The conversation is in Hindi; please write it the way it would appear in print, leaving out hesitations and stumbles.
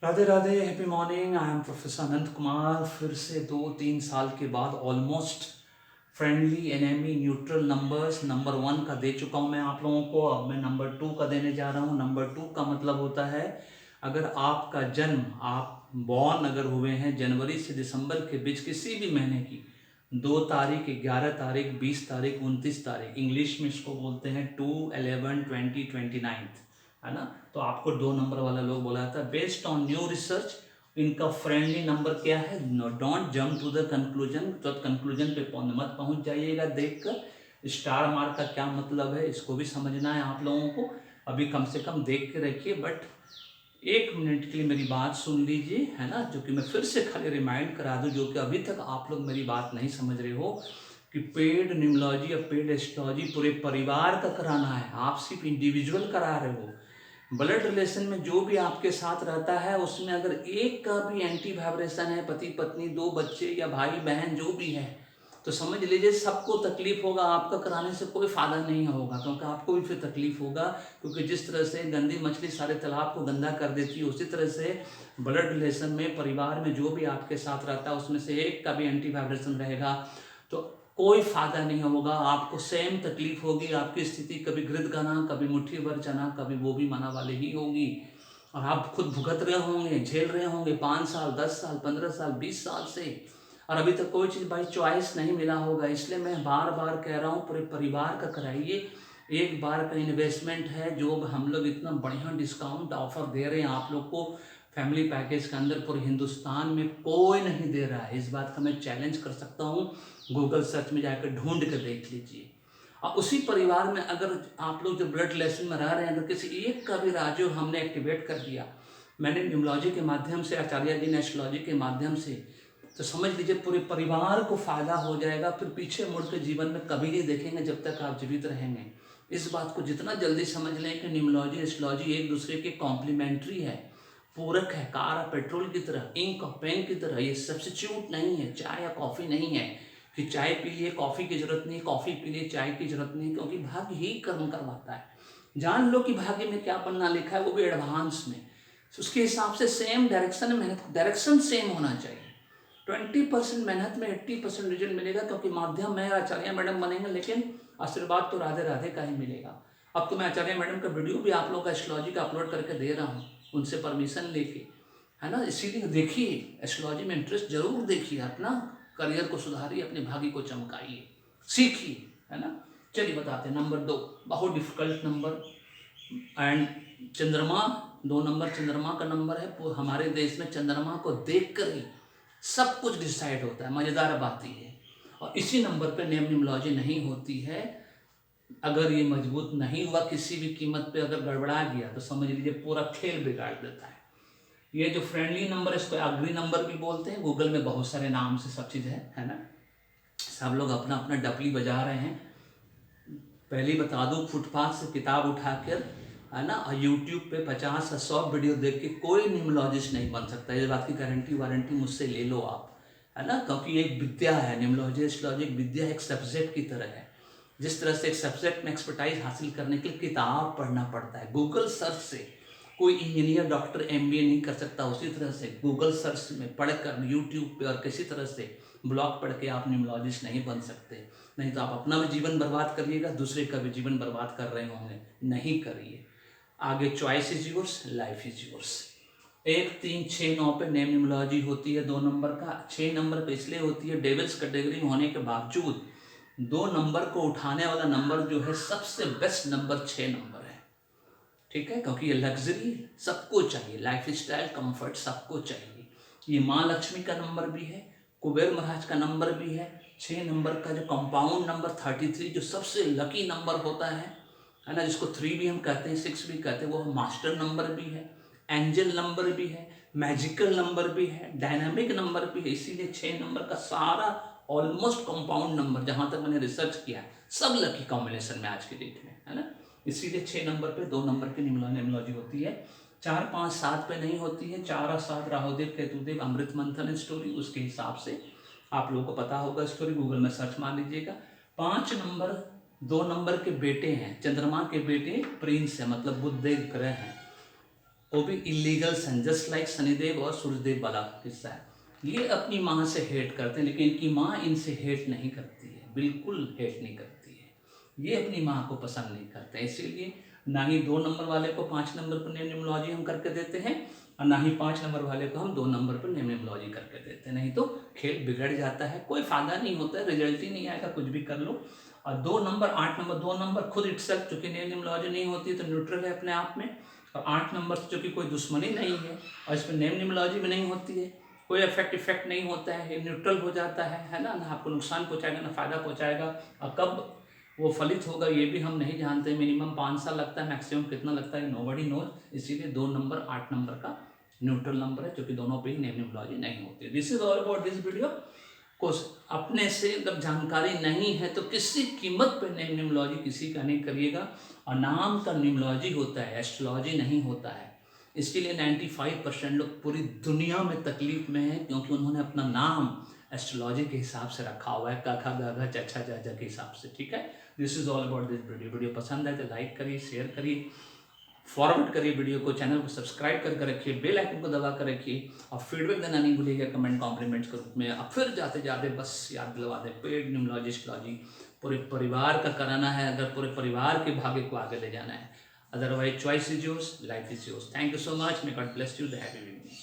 Radhe Radhe, happy morning. I am professor Anant Kumar. फिर से 2-3 साल के बाद almost friendly enemy neutral numbers number 1 का दे चुका हूँ मैं आप लोगों को। अब मैं नंबर 2 का देने जा रहा हूँ। नंबर 2 का मतलब होता है, अगर आपका जन्म, आप बॉर्न अगर हुए हैं जनवरी से दिसंबर के बीच किसी भी महीने की 2 तारीख, 11 तारीख, 20 तारीख, 29 तारीख, इंग्लिश में इसको बोलते हैं 2/11/2029, है ना। तो आपको 2 नंबर वाला लोग बोला जाता है। बेस्ड ऑन न्यू रिसर्च इनका फ्रेंडली नंबर क्या है? Don't jump to the conclusion, तो कंक्लूजन पे मत पहुंच जाइएगा देखकर। स्टार मार्क का क्या मतलब है इसको भी समझना है आप लोगों को। अभी कम से कम देख के रखिए, बट 1 मिनट के लिए मेरी बात सुन लीजिए, है ना, जो कि मैं फिर से खाली रिमाइंड करा दूं, जो कि अभी तक आप लोग मेरी बात नहीं समझ रहे हो, कि पेड न्यूमरोलॉजी और पेड एस्ट्रोलॉजी पूरे परिवार का कराना है, आप सिर्फ इंडिविजुअल करा रहे हो। ब्लड रिलेशन में जो भी आपके साथ रहता है उसमें अगर एक का भी एंटी वाइब्रेशन है, पति पत्नी, 2 बच्चे या भाई बहन जो भी है, तो समझ लीजिए सबको तकलीफ होगा। आपका कराने से कोई फायदा नहीं होगा, क्योंकि आपको भी फिर तकलीफ होगा। क्योंकि जिस तरह से गंदी मछली सारे तालाब को गंदा कर देती है, उसी तरह से ब्लड रिलेशन में परिवार में जो भी आपके साथ रहता है उसमें से एक का भी एंटी वाइब्रेशन रहेगा तो कोई फायदा नहीं होगा। आपको सेम तकलीफ होगी। आपकी स्थिति कभी घृत गाना, कभी मुट्ठी भर चना, कभी वो भी मना वाली ही होगी। और आप खुद भुगत रहे होंगे, झेल रहे होंगे 5 साल, 10 साल, 15 साल, 20 साल से, और अभी तक कोई चीज़ बाई चॉइस नहीं मिला होगा। इसलिए मैं बार बार कह रहा हूँ, पूरे परिवार का कराइए। एक बार का इन्वेस्टमेंट है, जो हम लोग इतना बढ़िया डिस्काउंट ऑफर दे रहे हैं आप लोग को फैमिली पैकेज के अंदर, पूरे हिंदुस्तान में कोई नहीं दे रहा है। इस बात का मैं चैलेंज कर सकता हूँ, गूगल सर्च में जाकर ढूंढ कर देख लीजिए। और उसी परिवार में अगर आप लोग जो ब्लड रिलेशन में रह रहे हैं, अगर किसी एक का भी राजू हमने एक्टिवेट कर दिया, मैंने न्यूमरोलॉजी के माध्यम से, आचार्य जी ने एस्ट्रोलॉजी के माध्यम से, तो समझ लीजिए पूरे परिवार को फायदा हो जाएगा। फिर पीछे मुड़ के जीवन में कभी नहीं देखेंगे जब तक आप जीवित रहेंगे। इस बात को जितना जल्दी समझ लें कि न्यूमरोलॉजी एस्ट्रोलॉजी एक दूसरे के कॉम्प्लीमेंट्री है, पूरक है, कार और पेट्रोल की तरह, इंक और पेन की तरह। ये सब्स्टिट्यूट नहीं है, चाय या कॉफ़ी नहीं है कि चाय पी लिए कॉफ़ी की जरूरत नहीं, कॉफ़ी पी लिए चाय की जरूरत नहीं, क्योंकि भाग्य ही कर्म करवाता है। जान लो कि भाग्य में क्या पन्ना लिखा है, वो भी एडवांस में। उसके हिसाब से सेम डायरेक्शन में मेहनत, डायरेक्शन सेम होना चाहिए। 20% मेहनत में 80% रिजल्ट मिलेगा, क्योंकि माध्यम में आचार्य मैडम बनेंगे, लेकिन आशीर्वाद तो राधे राधे का ही मिलेगा। अब तो मैं आचार्य मैडम का वीडियो भी आप लोग का एस्ट्रोलॉजी का अपलोड करके दे रहा हूँ, उनसे परमिशन लेके, है ना। इसीलिए देखिए, एस्ट्रोलॉजी में इंटरेस्ट जरूर देखिए, अपना करियर को सुधारिए, अपने भाग्य को चमकाइए, सीखिए, है ना। चलिए बताते हैं। नंबर 2 बहुत डिफिकल्ट नंबर एंड चंद्रमा, 2 नंबर चंद्रमा का नंबर है। हमारे देश में चंद्रमा को देखकर ही सब कुछ डिसाइड होता है। मजेदार बात ये है। और इसी नंबर पे नेम न्यूमरोलॉजी नहीं होती है। अगर ये मजबूत नहीं हुआ किसी भी कीमत पे, अगर गड़बड़ा गया तो समझ लीजिए पूरा खेल बिगाड़ देता है। ये जो फ्रेंडली नंबर है इसको अग्री नंबर भी बोलते हैं। गूगल में बहुत सारे नाम से सब चीज़ है ना। सब लोग अपना अपना डपली बजा रहे हैं। पहले ही बता दूं, फुटपाथ से किताब उठाकर, है ना, और यूट्यूब पे 50 या 100 वीडियो देख के कोई न्यूमरोलॉजिस्ट नहीं बन सकता। इस बात की गारंटी वारंटी मुझसे ले लो आप, है ना। क्योंकि ये एक विद्या है, न्यूमरोलॉजी एस्ट्रोलॉजी एक विद्या, एक सब्जेक्ट की तरह है। जिस तरह से एक सब्जेक्ट में एक्सपर्टाइज हासिल करने के लिए किताब पढ़ना पड़ता है, गूगल सर्च से कोई इंजीनियर, डॉक्टर, एमबीए नहीं कर सकता, उसी तरह से गूगल सर्च में पढ़कर, यूट्यूब पे और किसी तरह से ब्लॉग पढ़ के आप न्यूमरोलॉजिस्ट नहीं बन सकते। नहीं तो आप अपना भी जीवन बर्बाद करिएगा, दूसरे का भी जीवन बर्बाद कर रहे होंगे। नहीं करिए। आगे choice is yours, life is yours. 1, 3, 6, 9 पे नेम न्यूमरोलॉजी होती है 2 नंबर का। 6 नंबर पे इसलिए होती है, डेविल्स कैटेगरी में होने के बावजूद 2 नंबर को उठाने वाला नंबर जो है सबसे बेस्ट नंबर 6 नंबर है। ठीक है, क्योंकि ये लग्जरी सबको चाहिए, लाइफ स्टाइल, कंफर्ट सबको चाहिए। ये माँ लक्ष्मी का नंबर भी है, कुबेर महाराज का नंबर भी है। 6 नंबर का जो कंपाउंड नंबर 33 जो सबसे लकी नंबर होता है ना, जिसको 3 भी हम कहते हैं, 6 भी कहते हैं, वो मास्टर नंबर भी है, एंजल नंबर भी है, मैजिकल नंबर भी है, डायनामिक नंबर भी है। इसीलिए 6 नंबर का सारा ऑलमोस्ट कंपाउंड नंबर, जहां तक मैंने रिसर्च किया, सब लकी कॉम्बिनेशन में आज की डेट में, है ना। इसीलिए 6 नंबर पे 2 नंबर की न्यूमरोलॉजी होती है। 4, 5, 7 पे नहीं होती है। 4 और 7 राहुदेव केतुदेव अमृत मंथन स्टोरी, उसके हिसाब से आप लोगों को पता होगा स्टोरी, गूगल में सर्च मार लीजिएगा। 5 नंबर 2 नंबर के बेटे हैं, चंद्रमा के बेटे प्रिंस है, मतलब बुध ग्रह हैं। वो भी इलीगल सन, जस्ट लाइक शनिदेव और सूर्यदेव वाला किस्सा है। ये अपनी माँ से हेट करते हैं, लेकिन इनकी माँ इनसे हेट नहीं करती है, बिल्कुल हेट नहीं करती है। ये अपनी माँ को पसंद नहीं करते हैं, इसीलिए ना ही 2 नंबर वाले को 5 नंबर पर नेम निमोलॉजी हम करके देते हैं, और ना ही 5 नंबर वाले को हम 2 नंबर पर नेम निमोलॉजी करके देते हैं। नहीं तो खेल बिगड़ जाता है, कोई फायदा नहीं होता है, रिजल्ट ही नहीं आएगा, कुछ भी कर लो। और 2 नंबर 8 नंबर 2 नंबर खुद इटसेल्फ चूंकि नेम निमोलॉजी नहीं होती तो न्यूट्रल है अपने आप में, और 8 नंबर चूंकि कोई दुश्मनी नहीं है और इसमें नेम निमोलॉजी भी नहीं होती है, कोई इफेक्ट नहीं होता है, ये न्यूट्रल हो जाता है ना आपको नुकसान पहुंचाएगा ना फायदा पहुंचाएगा। और कब वो फलित होगा ये भी हम नहीं जानते, मिनिमम 5 साल लगता है, मैक्सिमम कितना लगता है नोबडी नोज। इसीलिए 2 नंबर 8 नंबर का न्यूट्रल नंबर है, क्योंकि दोनों पे ही नेम निमोलॉजी नहीं होती है। This is all about this video. को अपने से जब जानकारी नहीं है तो किसी कीमत पे नेम निमोलॉजी किसी का नहीं करिएगा। और नाम का निमोलॉजी होता है, एस्ट्रोलॉजी नहीं होता है। इसके लिए 95% लोग पूरी दुनिया में तकलीफ में हैं, क्योंकि उन्होंने अपना नाम एस्ट्रोलॉजी के हिसाब से रखा हुआ है, क ख ग घ छ छ ज झ के हिसाब से। ठीक है, this is all about this video. Video पसंद आए तो लाइक करिए, शेयर करिए, फॉरवर्ड करिए वीडियो को, चैनल को सब्सक्राइब करके रखिए, बेल आइकन को दबा कर रखिए, और फीडबैक देना नहीं भूलिएगा कमेंट कॉम्प्लीमेंट्स के रूप में। अब फिर जाते जाते बस याद दिलवा दें, पेड न्यूमोलॉजी एस्ट्रोलॉजी पूरे परिवार का कराना है, अगर पूरे परिवार के भाग्य को आगे ले जाना है। Otherwise choice is yours, life is yours. Thank you so much, may God bless you, the happy with me.